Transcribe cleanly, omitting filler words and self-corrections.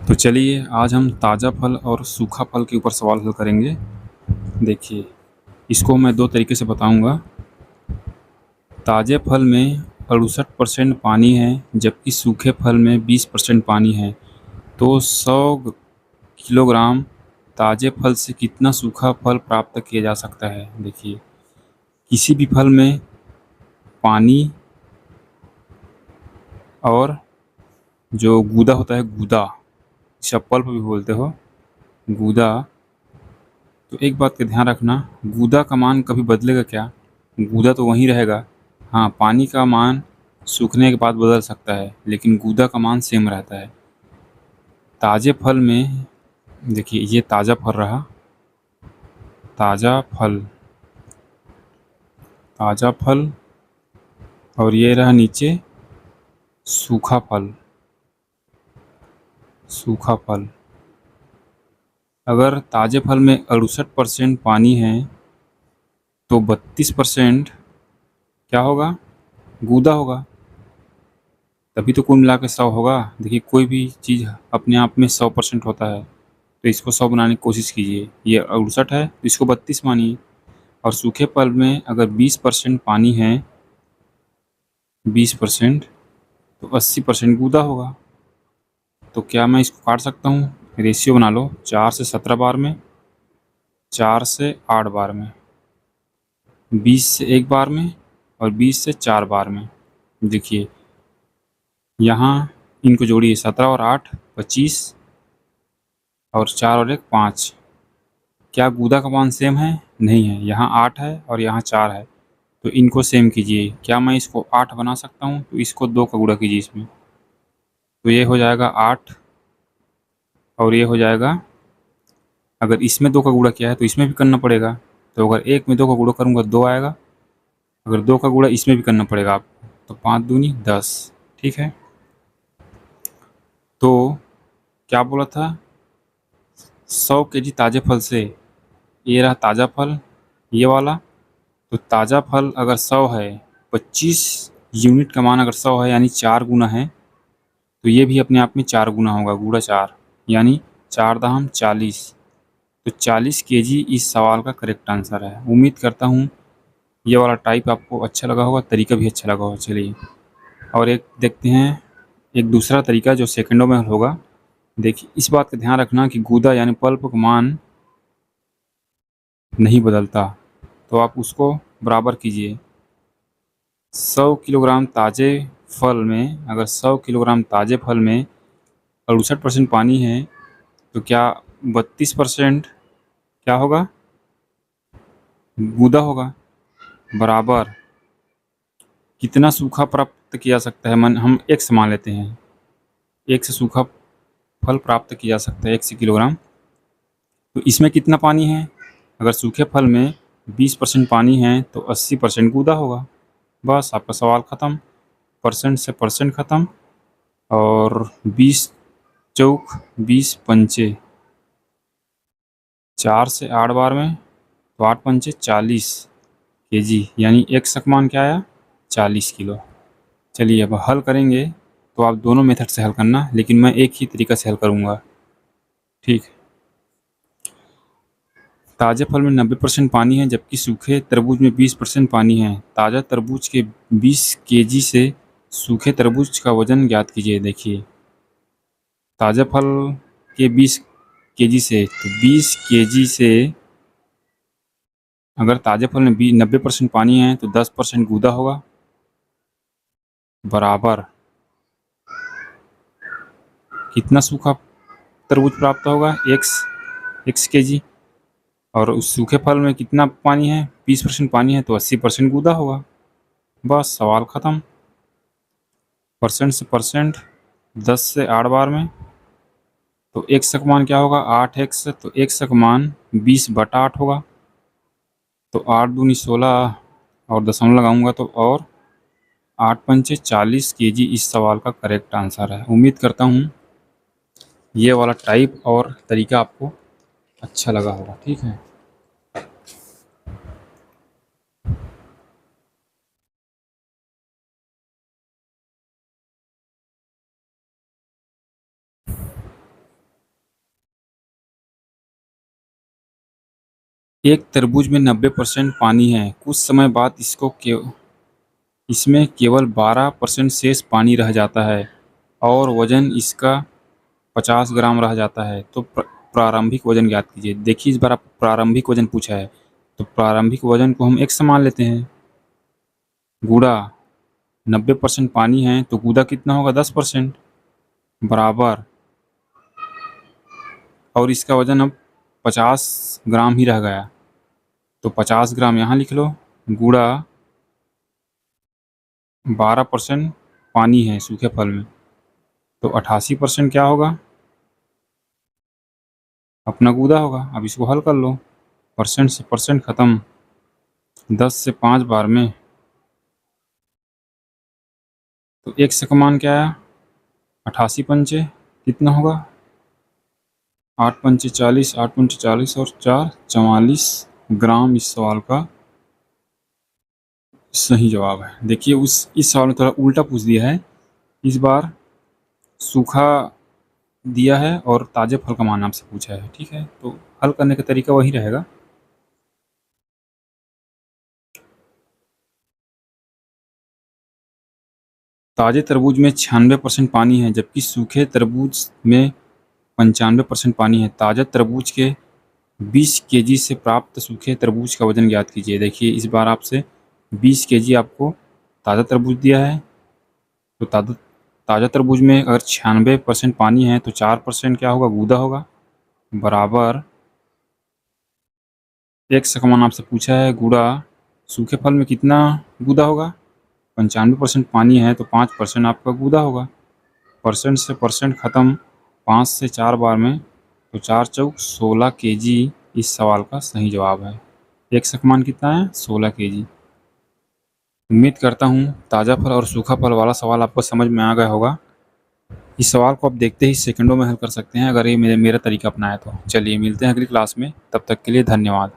तो चलिए आज हम ताज़ा फल और सूखा फल के ऊपर सवाल हल करेंगे। देखिए, इसको मैं 2 तरीके से बताऊँगा। ताज़े फल में 68% पानी है, जबकि सूखे फल में 20% पानी है। तो 100 किलोग्राम ताज़े फल से कितना सूखा फल प्राप्त किया जा सकता है? देखिए, किसी भी फल में पानी और जो गूदा होता है, गूदा, जिसे आप पल्प भी बोलते हो, गूदा। तो एक बात का ध्यान रखना, गूदा का मान कभी बदलेगा क्या? गूदा तो वहीं रहेगा। हाँ, पानी का मान सूखने के बाद बदल सकता है, लेकिन गूदा का मान सेम रहता है। ताज़े फल में देखिए, ये ताज़ा फल रहा, ताज़ा फल, ताज़ा फल, और ये रहा नीचे सूखा फल, सूखा फल। अगर ताज़े फल में 68% पानी है तो 32% क्या होगा? गूदा होगा। तभी तो कुल मिला के 100 होगा। देखिए, कोई भी चीज़ अपने आप में 100% होता है, तो इसको 100 बनाने की कोशिश कीजिए। ये 68 है तो इसको 32 मानिए। और सूखे फल में अगर 20% पानी है, 20%, तो 80% गूदा होगा। तो क्या मैं इसको काट सकता हूँ? रेशियो बना लो, 4 से 17 बार में, 4 से 8 बार में, 20 से 1 बार में, और 20 से 4 बार में। देखिए, यहाँ इनको जोड़िए, 17 और 8 25, और 4 और 1 5। क्या गूदा का मान सेम है? नहीं है। यहाँ 8 है और यहाँ 4 है, तो इनको सेम कीजिए। क्या मैं इसको 8 बना सकता हूँ? तो इसको 2 का गुणा कीजिए इसमें, तो ये हो जाएगा 8, और ये हो जाएगा, अगर इसमें 2 का गुणा किया है तो इसमें भी करना पड़ेगा। तो अगर 1 में 2 का गुणा करूँगा 2 आएगा, अगर 2 का गुणा इसमें भी करना पड़ेगा आपको, तो 5 दूनी 10। ठीक है, तो क्या बोला था? 100 केजी ताज़े फल से, ये रहा ताज़ा फल, ये वाला। तो ताज़ा फल अगर 100 है, 25 यूनिट का मान अगर 100 है, यानी 4 गुना है, तो ये भी अपने आप में 4 गुना होगा, गुणा 4, यानी 4 दाहम 40। तो 40 केजी इस सवाल का करेक्ट आंसर है। उम्मीद करता हूँ ये वाला टाइप आपको अच्छा लगा होगा, तरीका भी अच्छा लगा होगा। चलिए, और एक देखते हैं, एक दूसरा तरीका जो सेकंडों में होगा। देखिए, इस बात का ध्यान रखना कि गूदा यानी पल्प का मान नहीं बदलता, तो आप उसको बराबर कीजिए। 100 किलोग्राम ताज़े फल में, अगर 100 किलोग्राम ताज़े फल में 68% पानी है, तो क्या 32% क्या होगा? गूदा होगा। बराबर कितना सूखा प्राप्त किया जा सकता है? हम x मान लेते हैं, 1 से सूखा फल प्राप्त किया जा सकता है 1 किलोग्राम। तो इसमें कितना पानी है? अगर सूखे फल में 20% पानी है तो 80% गूदा होगा। बस आपका सवाल ख़त्म, परसेंट से परसेंट ख़त्म। और 20 चौक 20 पंचे, 4 से 8 बार में, तो 8 पंचे 40 केजी, यानी एक सकमान क्या आया? 40 किलो। चलिए, अब हल करेंगे तो आप दोनों मेथड से हल करना, लेकिन मैं एक ही तरीका से हल करूँगा। ठीक है। ताज़े फल में 90% पानी है, जबकि सूखे तरबूज में 20% पानी है। ताज़ा तरबूज के 20 केजी से सूखे तरबूज का वजन ज्ञात कीजिए। देखिए, ताज़ा फल के 20 केजी से, तो 20 केजी से अगर ताज़े फल में 90% पानी है तो 10% गूदा होगा, बराबर कितना सूखा तरबूज प्राप्त होगा? x KG. और उस सूखे फल में कितना पानी है? 20% पानी है, तो 80% गूदा होगा। बस सवाल ख़त्म। परसेंट से परसेंट, 10 से 8 बार में, तो x का मान क्या होगा? 8x, तो x का मान 20/8 होगा। तो 8 दूनी 16, और दशमलव लगाऊंगा तो, और 8 पंचे 40 केजी इस सवाल का करेक्ट आंसर है। उम्मीद करता हूँ ये वाला टाइप और तरीका आपको अच्छा लगा होगा। ठीक है। एक तरबूज में 90% पानी है, कुछ समय बाद इसमें केवल 12% शेष पानी रह जाता है और वजन इसका 50 ग्राम रह जाता है, तो प्रारंभिक वजन ज्ञात कीजिए। देखिए, इस बार आपको प्रारंभिक वजन पूछा है, तो प्रारंभिक वजन को हम x मान लेते हैं। गुणा 90% पानी है तो गुदा कितना होगा 10% बराबर, और इसका वजन अब 50 ग्राम ही रह गया, तो 50 ग्राम यहाँ लिख लो, गुणा 12% पानी है सूखे फल में, तो 88% क्या होगा, अपना गुदा होगा। अब इसको हल कर लो, परसेंट से परसेंट ख़त्म, 10 से 5 बार में, तो x का मान क्या है, 88 पंचे कितना होगा, 8 पंचे 40, 8 पंचे 40 और 4 44 ग्राम इस सवाल का सही जवाब है। देखिए, इस सवाल में थोड़ा उल्टा पूछ दिया है, इस बार सूखा दिया है और ताज़े फल का मान आपसे पूछा है। ठीक है, तो हल करने का तरीका वही रहेगा। ताज़े तरबूज में 96% पानी है, जबकि सूखे तरबूज में 95% पानी है। ताज़ा तरबूज के 20 केजी से प्राप्त सूखे तरबूज का वजन ज्ञात कीजिए। देखिए, इस बार आपसे 20 केजी आपको ताज़ा तरबूज दिया है, तो ताज़ा तरबूज में अगर 96% पानी है तो 4% क्या होगा, गूदा होगा, बराबर x का मान आपसे पूछा है, गुणा सूखे फल में कितना गूदा होगा, 95% पानी है तो 5% आपका गूदा होगा। परसेंट से परसेंट ख़त्म, 5 से 4 बार में, तो 4 चौक 16 केजी इस सवाल का सही जवाब है। x का मान कितना है, 16 केजी। उम्मीद करता हूँ ताज़ा फल और सूखा फल वाला सवाल आपको समझ में आ गया होगा। इस सवाल को आप देखते ही सेकंडों में हल कर सकते हैं अगर ये मेरा तरीका अपनाया तो। चलिए, मिलते हैं अगली क्लास में, तब तक के लिए धन्यवाद।